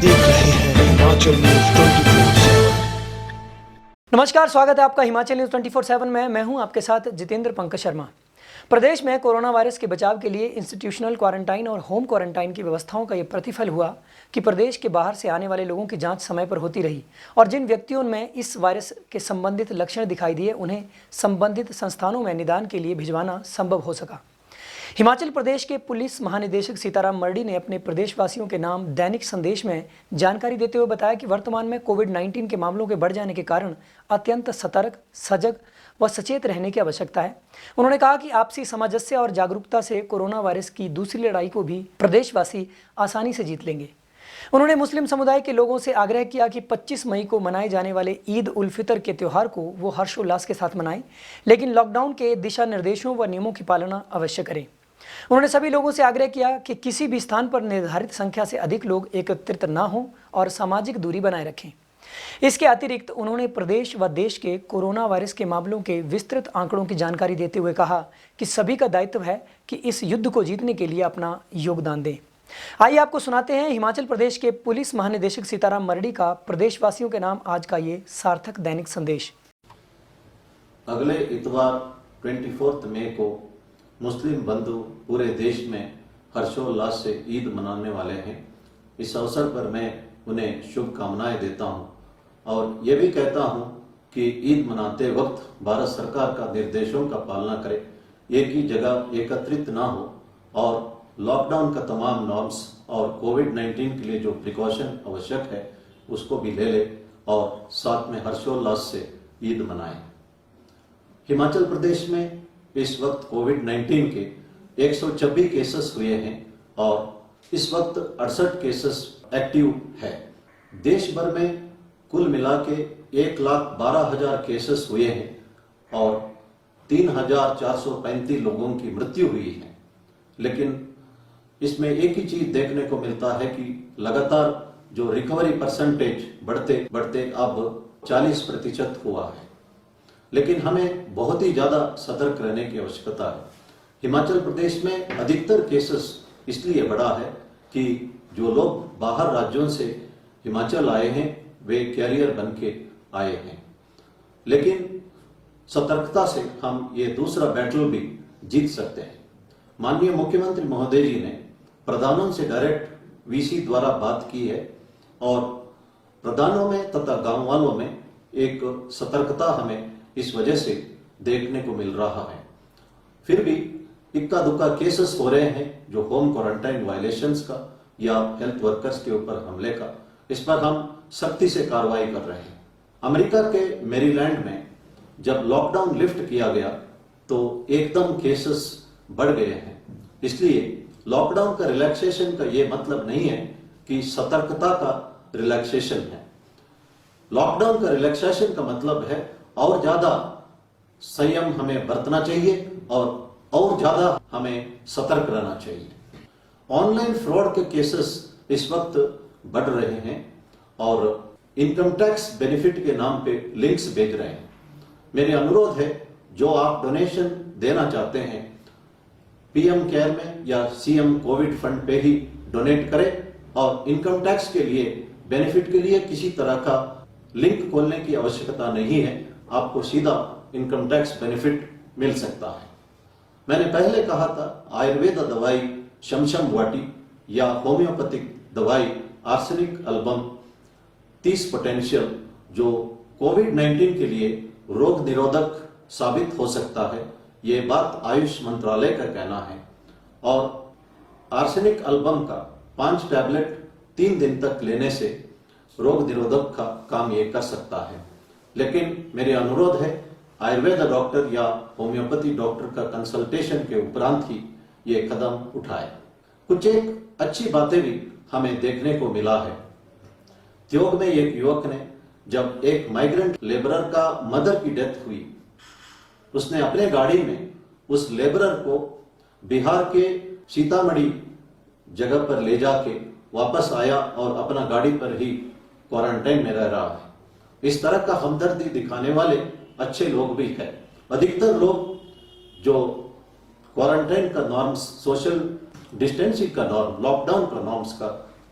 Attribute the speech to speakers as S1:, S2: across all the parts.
S1: देख रहे हैं हिमाचल न्यूज 24/7।
S2: नमस्कार, स्वागत है आपका हिमाचल न्यूज 24/7 में। मैं हूं आपके साथ जितेंद्र पंकज शर्मा। प्रदेश में कोरोना वायरस के बचाव के लिए इंस्टीट्यूशनल क्वारंटाइन और होम क्वारंटाइन की व्यवस्थाओं का ये प्रतिफल हुआ कि प्रदेश के बाहर से आने वाले लोगों की जांच समय पर होती रही और जिन व्यक्तियों में इस वायरस के संबंधित लक्षण दिखाई दिए उन्हें संबंधित संस्थानों में निदान के लिए भिजवाना संभव हो सका। हिमाचल प्रदेश के पुलिस महानिदेशक सीताराम मरडी ने अपने प्रदेशवासियों के नाम दैनिक संदेश में जानकारी देते हुए बताया कि वर्तमान में कोविड-19 के मामलों के बढ़ जाने के कारण अत्यंत सतर्क, सजग व सचेत रहने की आवश्यकता है। उन्होंने कहा कि आपसी सामंजस्य और जागरूकता से कोरोना वायरस की दूसरी लड़ाई को भी प्रदेशवासी आसानी से जीत लेंगे। उन्होंने मुस्लिम समुदाय के लोगों से आग्रह किया कि 25 मई को मनाए जाने वाले ईद उल फितर के त्यौहार को वो हर्षोल्लास के साथ मनाएं, लेकिन लॉकडाउन के दिशा निर्देशों व नियमों की पालना अवश्य करें। उन्होंने सभी लोगों से आग्रह किया कि किसी भी स्थान पर निर्धारित संख्या से अधिक लोग एकत्रित न हों और सामाजिक दूरी बनाए रखें। इसके अतिरिक्त उन्होंने प्रदेश व देश के कोरोना वायरस के मामलों के विस्तृत आंकड़ों की जानकारी देते हुए कहा कि सभी का दायित्व है कि इस युद्ध को जीतने के लिए अपना योगदान दें। आइए आपको सुनाते हैं हिमाचल प्रदेश के पुलिस महानिदेशक सीताराम मरडी का प्रदेशवासियों के नाम आज का ये सार्थक दैनिक संदेश।
S3: अगले इतवार 24 मई को मुस्लिम बंधु पूरे देश में हर्षोल्लास से ईद मनाने वाले हैं। इस अवसर पर मैं उन्हें शुभकामनाएं देता हूं और ये भी कहता हूं कि ईद मनाते वक्त भारत सरकार का निर्देशों का पालना करें, एक ही जगह एकत्रित ना हो और लॉकडाउन का तमाम नॉर्म्स और कोविड-19 के लिए जो प्रिकॉशन आवश्यक है उसको भी ले ले और साथ में हर्षोल्लास से ईद मनाएं। हिमाचल प्रदेश में इस वक्त कोविड-19 के 126 केसेस हुए हैं और इस वक्त 68 केसेस एक्टिव है। देश भर में कुल मिला के 1,12,000 केसेस हुए हैं और 3,435 लोगों की मृत्यु हुई है। लेकिन इसमें एक ही चीज देखने को मिलता है कि लगातार जो रिकवरी परसेंटेज बढ़ते बढ़ते अब 40% हुआ है। लेकिन हमें बहुत ही ज्यादा सतर्क रहने की आवश्यकता है। हिमाचल प्रदेश में अधिकतर केसेस इसलिए बढ़ा है कि जो लोग बाहर राज्यों से हिमाचल आए हैं वे कैरियर बन के आए हैं। लेकिन सतर्कता से हम ये दूसरा बैटल भी जीत सकते हैं। माननीय मुख्यमंत्री महोदय जी ने प्रधानों से डायरेक्ट वीसी द्वारा बात की है और प्रधानों में तथा गांव वालों में एक सतर्कता हमें इस वजह से देखने को मिल रहा है। फिर भी इक्का दुक्का केसेस हो रहे हैं जो होम क्वारंटाइन वायलेशंस का या हेल्थ वर्कर्स के ऊपर हमले का, इस पर हम सख्ती से कार्रवाई कर रहे हैं। अमेरिका के मैरीलैंड में जब लॉकडाउन लिफ्ट किया गया तो एकदम केसेस बढ़ गए हैं। इसलिए लॉकडाउन का रिलैक्सेशन का ये मतलब नहीं है कि सतर्कता का रिलैक्सेशन है। लॉकडाउन का रिलैक्सेशन का मतलब है और ज्यादा संयम हमें बरतना चाहिए और ज्यादा हमें सतर्क रहना चाहिए। ऑनलाइन फ्रॉड के केसेस इस वक्त बढ़ रहे हैं और इनकम टैक्स बेनिफिट के नाम पे लिंक्स भेज रहे हैं। मेरे अनुरोध है, जो आप डोनेशन देना चाहते हैं पीएम केयर में या सीएम कोविड फंड पे ही डोनेट करें और इनकम टैक्स के लिए बेनिफिट के लिए किसी तरह का लिंक खोलने की आवश्यकता नहीं है। आपको सीधा इनकम टैक्स बेनिफिट मिल सकता है। मैंने पहले कहा था आयुर्वेद दवाई शमशम वाटी या होम्योपैथिक दवाई आर्सेनिक एल्बम 30 पोटेंशियल जो कोविड-19 के लिए रोग निरोधक साबित हो सकता है, ये बात आयुष मंत्रालय का कहना है। और आर्सेनिक एल्बम का 5 टैबलेट 3 दिन तक लेने से रोग निरोधक का काम ये कर सकता है। लेकिन मेरे अनुरोध है, आयुर्वेद डॉक्टर या होम्योपैथी डॉक्टर का कंसल्टेशन के उपरांत ही ये कदम उठाए। कुछ एक अच्छी बातें भी हमें देखने को मिला है। त्योग में एक युवक ने जब एक माइग्रेंट लेबरर का मदर की डेथ हुई, उसने अपने गाड़ी में उस लेबरर को बिहार के सीतामढ़ी जगह पर ले जाके वापस आया और अपना गाड़ी पर ही क्वारंटाइन में रह रहा है। इस तरह का हमदर्दी दिखाने वाले अच्छे लोग भी हैं। अधिकतर लोग जो क्वारंटाइन का नॉर्म्स, सोशल डिस्टेंसिंग का नॉर्म, लॉकडाउन का नॉर्म्स का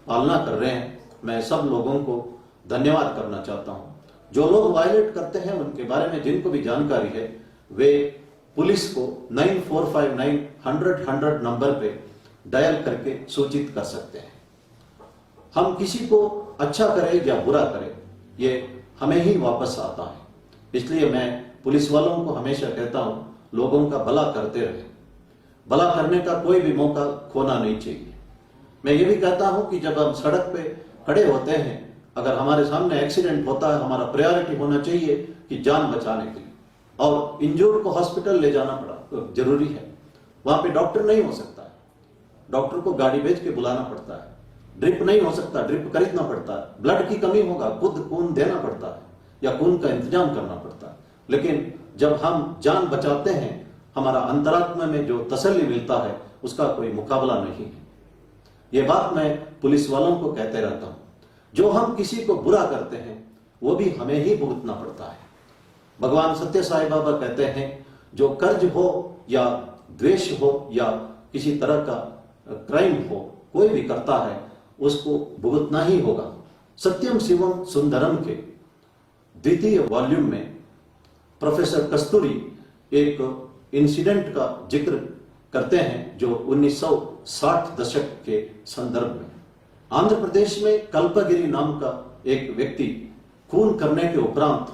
S3: पालना कर रहे हैं, मैं सब लोगों को धन्यवाद करना चाहता हूं। जो लोग वायलेट करते हैं उनके बारे में जिनको भी जानकारी है वे पुलिस को 9459 नंबर पे डायल करके सूचित कर सकते हैं। हम किसी को अच्छा करें या बुरा करें ये हमें ही वापस आता है, इसलिए मैं पुलिस वालों को हमेशा कहता हूं लोगों का भला करते रहे। भला करने का कोई भी मौका खोना नहीं चाहिए। मैं ये भी कहता हूं कि जब हम सड़क पे खड़े होते हैं, अगर हमारे सामने एक्सीडेंट होता है, हमारा प्रायोरिटी होना चाहिए कि जान बचाने के लिए, और इंजर्ड को हॉस्पिटल ले जाना पड़ा जरूरी है। वहां पे डॉक्टर नहीं हो सकता है, डॉक्टर को गाड़ी भेज के बुलाना पड़ता है। ड्रिप नहीं हो सकता, ड्रिप खरीदना पड़ता है। ब्लड की कमी होगा, खुद खून देना पड़ता है या खून का इंतजाम करना पड़ता है। लेकिन जब हम जान बचाते हैं, हमारा अंतरात्मा में जो तसल्ली मिलता है उसका कोई मुकाबला नहीं है। ये बात मैं पुलिस वालों को कहते रहता हूं। जो हम किसी को बुरा करते हैं वो भी हमें ही भुगतना पड़ता है। भगवान सत्य साई बाबा कहते हैं जो कर्ज हो या द्वेष हो या किसी तरह का क्राइम हो, कोई भी करता है उसको भुगतना ही होगा। सत्यम शिवम सुंदरम के द्वितीय वॉल्यूम में प्रोफेसर कस्तूरी एक इंसिडेंट का जिक्र करते हैं जो 1960 दशक के संदर्भ में। आंध्र प्रदेश में कल्पगिरी नाम का एक व्यक्ति खून करने के उपरांत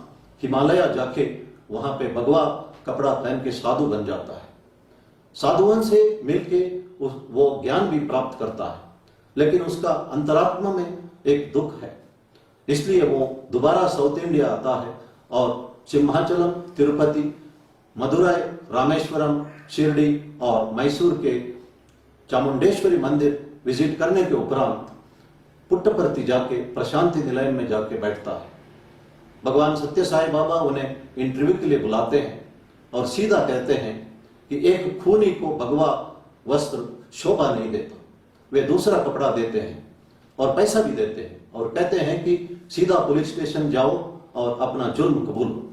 S3: हिमालय जाके वहां पे भगवा कपड़ा पहन के साधु बन जाता है। साधुओं से मिलके वो ज्ञान भी प्राप्त करता है, लेकिन उसका अंतरात्मा में एक दुख है। इसलिए वो दोबारा साउथ इंडिया आता है और सिंहाचलम, तिरुपति, मदुराई, रामेश्वरम, शिरडी और मैसूर के चामुंडेश्वरी मंदिर विजिट करने के उपरांत पुट्टपर्ती जाके प्रशांति निलयम में जाके बैठता है। भगवान सत्य साई बाबा उन्हें इंटरव्यू के लिए बुलाते हैं और सीधा कहते हैं कि एक खूनी को भगवा वस्त्र शोभा नहीं देता। वे दूसरा कपड़ा देते हैं और पैसा भी देते हैं और कहते हैं कि सीधा पुलिस स्टेशन जाओ और अपना जुर्म कबूल लो।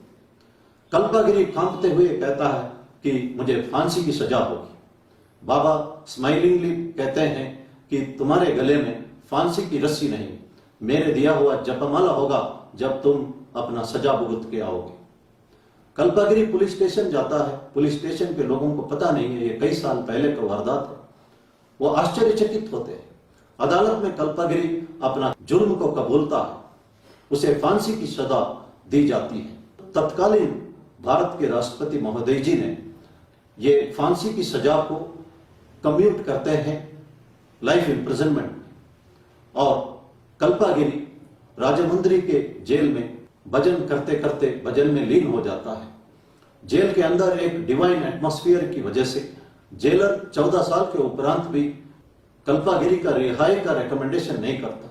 S3: कल्पागिरी कांपते हुए कहता है कि मुझे फांसी की सजा होगी। बाबा स्माइलिंगली कहते हैं कि तुम्हारे गले में फांसी की रस्सी नहीं, मेरे दिया हुआ जपमाला होगा जब तुम अपना सजा भुगत के आओगे। कल्पागिरी पुलिस स्टेशन जाता है। पुलिस स्टेशन के लोगों को पता नहीं है ये कई साल पहले का वारदात है। वो आश्चर्यचकित होते हैं। अदालत में कल्पागिरी अपना जुर्म को कबूलता है, उसे फांसी की सजा दी जाती है। तत्कालीन भारत के राष्ट्रपति महोदय जी ने ये फांसी की सजा को कम्यूट करते हैं लाइफ इम्प्रिजनमेंट, और कल्पागिरी राजमुंद्री के जेल में भजन करते करते भजन में लीन हो जाता है। जेल के अंदर एक डिवाइन एटमॉस्फेयर की वजह से जेलर 14 साल के उपरांत भी कल्पागिरी का रिहाई का रिकमेंडेशन नहीं करता।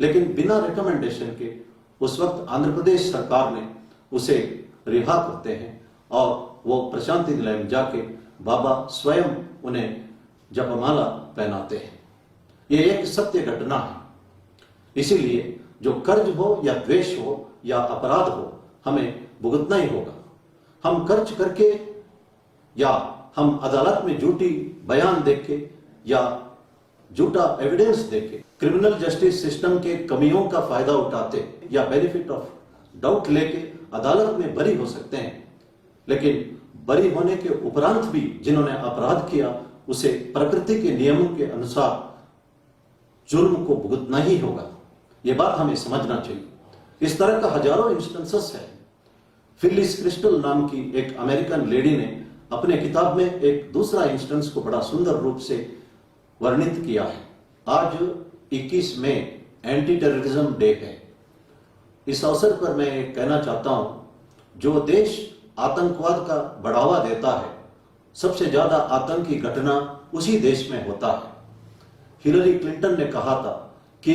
S3: लेकिन बिना रिकमेंडेशन के उस वक्त आंध्र प्रदेश सरकार ने उसे रिहा करते हैं और वो प्रशांति निलय में जाके बाबा स्वयं उन्हें जपमाला पहनाते हैं। ये एक सत्य घटना है। इसीलिए जो कर्ज हो या द्वेष हो या अपराध हो, हमें भुगतना ही होगा। हम कर्ज करके या हम अदालत में झूठी बयान देके या झूठा एविडेंस देके क्रिमिनल जस्टिस सिस्टम के कमियों का फायदा उठाते या बेनिफिट ऑफ डाउट लेके अदालत में बरी हो सकते हैं, लेकिन बरी होने के उपरांत भी जिन्होंने अपराध किया उसे प्रकृति के नियमों के अनुसार जुर्म को भुगतना ही होगा। यह बात हमें समझना चाहिए। इस तरह का हजारों इंस्टेंसेस है। फिलिस क्रिस्टल नाम की एक अमेरिकन लेडी ने अपने किताब में एक दूसरा इंस्टेंस को बड़ा सुंदर रूप से वर्णित किया है। आज 21 मई एंटी टेररिज्म डे है। इस अवसर पर मैं ये कहना चाहता हूं, जो देश आतंकवाद का बढ़ावा देता है, सबसे ज्यादा आतंकी घटना उसी देश में होता है। हिलरी क्लिंटन ने कहा था कि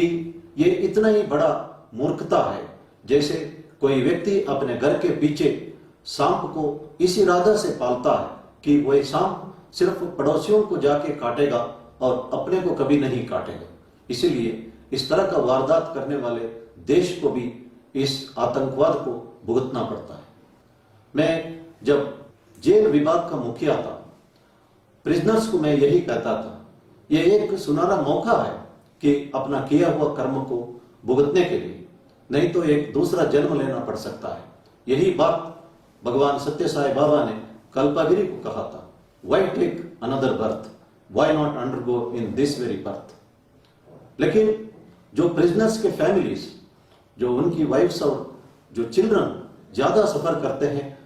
S3: ये इतना ही बड़ा मूर्खता है जैसे कोई व्यक्ति अपने घर के पीछे सांप को इस इरादा से पालता है कि वह सांप सिर्फ पड़ोसियों को जाके काटेगा और अपने को कभी नहीं काटेगा। इसीलिए इस तरह का वारदात करने वाले देश को भी इस आतंकवाद को भुगतना पड़ता है। मैं जब जेल विभाग का मुखिया था, प्रिजनर्स को मैं यही कहता था, यह एक सुनहरा मौका है कि अपना किया हुआ कर्म को भुगतने के लिए, नहीं तो एक दूसरा जन्म लेना पड़ सकता है। यही बात भगवान सत्य साई बाबा ने कल्पागिरी को कहा था, why take another birth, why not undergo in this very birth. लेकिन जो प्रिजनर्स के फैमिलीज, जो उनकी वाइफ्स और जो चिल्ड्रन ज्यादा सफर करते हैं,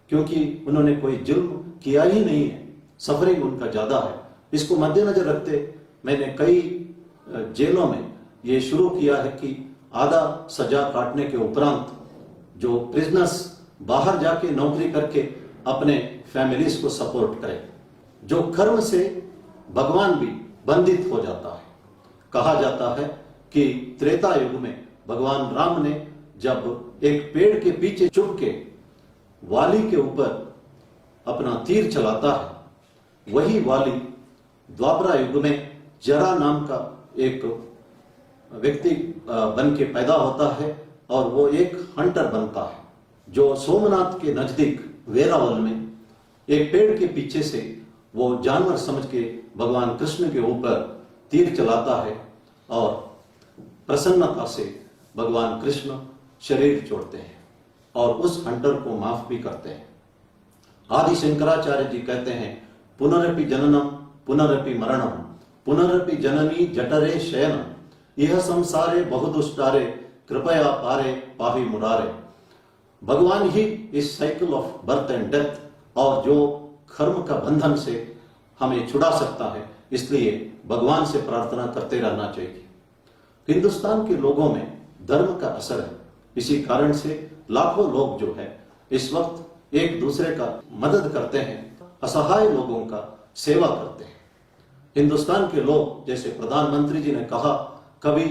S3: क्योंकि उन्होंने कोई जुल्म किया ही नहीं है, सफरिंग उनका ज्यादा है। इसको मद्देनजर रखते मैंने कई जेलों में ये शुरू किया है कि आधा सजा काटने के उपरांत जो प्रिजनर्स बाहर जाके नौकरी करके अपने फैमिलीज को सपोर्ट करें। जो कर्म से भगवान भी बंधित हो जाता है। कहा जाता है कि त्रेता युग में भगवान राम ने जब एक पेड़ के पीछे छुप के वाली के ऊपर अपना तीर चलाता है, वही वाली द्वापरा युग में जरा नाम का एक व्यक्ति बन के पैदा होता है और वो एक हंटर बनता है, जो सोमनाथ के नजदीक वेरावल में एक पेड़ के पीछे से वो जानवर समझ के भगवान कृष्ण के ऊपर तीर चलाता है और प्रसन्नता से भगवान कृष्ण शरीर छोड़ते हैं और उस हंटर को माफ भी करते हैं। आदि शंकराचार्य जी कहते हैं, पुनरपि जननम पुनरपि मरणम पुनरपि जननी जठरे शयनम यह संसारे बहुदुष्टारे कृपया पारे पाहि मुरारे। भगवान ही इस cycle of birth and death और जो कर्म का बंधन से हमें छुड़ा सकता है, इसलिए भगवान से प्रार्थना करते रहना चाहिए। हिंदुस्तान के लोगों में धर्म का असर है, इसी कारण से लाखों लोग जो है इस वक्त एक दूसरे का मदद करते हैं, असहाय लोगों का सेवा करते हैं। हिंदुस्तान के लोग, जैसे प्रधानमंत्री जी ने कहा, कभी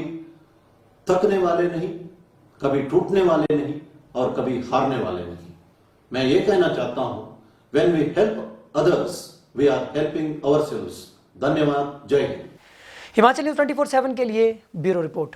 S3: थकने वाले नहीं, कभी टूटने वाले नहीं और कभी हारने वाले नहीं। मैं ये कहना चाहता हूं, when we help others we are helping ourselves. धन्यवाद। जय हिंद।
S2: हिमाचल न्यूज 24/7 के लिए ब्यूरो रिपोर्ट।